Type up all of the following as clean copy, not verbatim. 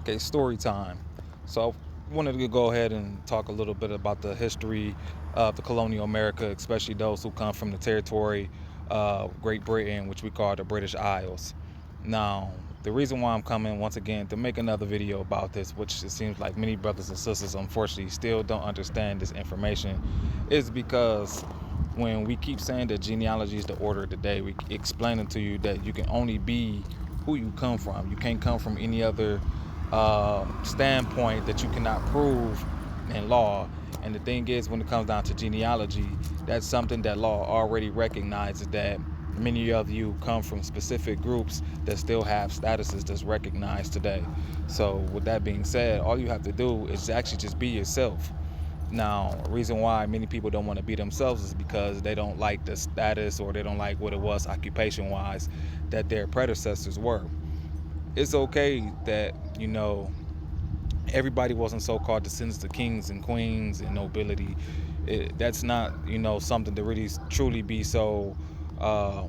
Okay, story time. So I wanted to go ahead and talk a little bit about the history of the colonial America, especially those who come from the territory of Great Britain, which we call the British Isles. Now, the reason why I'm coming once again to make another video about this, which it seems like many brothers and sisters unfortunately still don't understand this information, is because when we keep saying that genealogy is the order of the day, we explaining to you that you can only be who you come from. You can't come from any other standpoint that you cannot prove in law. And the thing is, when it comes down to genealogy, that's something that law already recognizes, that many of you come from specific groups that still have statuses that's recognized today. So with that being said, all you have to do is actually just be yourself. Now, a reason why many people don't want to be themselves is because they don't like the status, or they don't like what it was occupation wise that their predecessors were. It's okay that, everybody wasn't so-called descendants of kings and queens and nobility. That's not, something to really truly be so uh,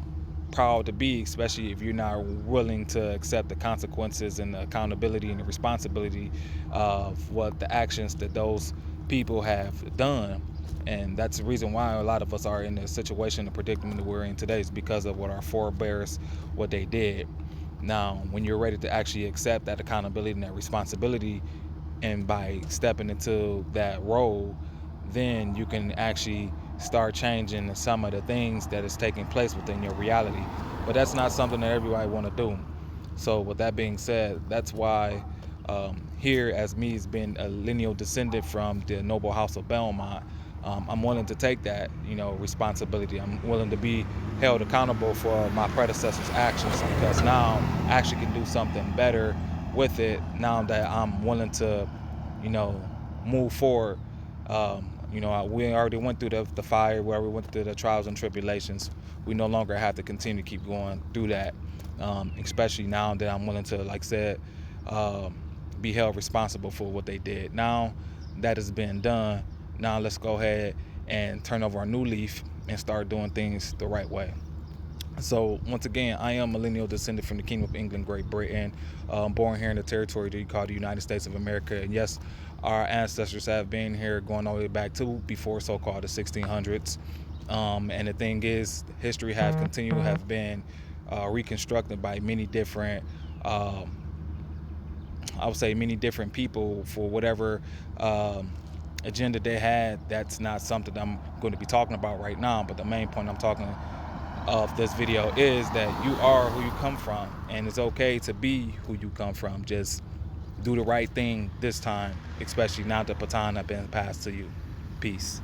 proud to be, especially if you're not willing to accept the consequences and the accountability and the responsibility of what the actions that those people have done. And that's the reason why a lot of us are in the situation, the predicament that we're in today, is because of what our forebears, what they did. Now, when you're ready to actually accept that accountability and that responsibility, and by stepping into that role, then you can actually start changing some of the things that is taking place within your reality. But that's not something that everybody want to do. So with that being said, that's why here, as me as being a lineal descendant from the noble house of Belmont, I'm willing to take that, responsibility. I'm willing to be held accountable for my predecessors' actions, because now I actually can do something better with it, now that I'm willing to, you know, move forward. We already went through the fire, we already went through the trials and tribulations. We no longer have to continue to keep going through that, especially now that I'm willing to, like I said, um, be held responsible for what they did. Now that has been done, now let's go ahead and turn over a new leaf and start doing things the right way. So once again, I am a lineal descendant from the Kingdom of England, Great Britain, born here in the territory that you call the United States of America. And yes, our ancestors have been here going all the way back to before so-called the 1600s. And the thing is, history have been reconstructed by many different, I would say, many different people for whatever agenda they had. That's not something I'm going to be talking about right now. But the main point I'm talking of this video is that you are who you come from, and it's okay to be who you come from. Just do the right thing this time, especially now the baton has been passed to you. Peace.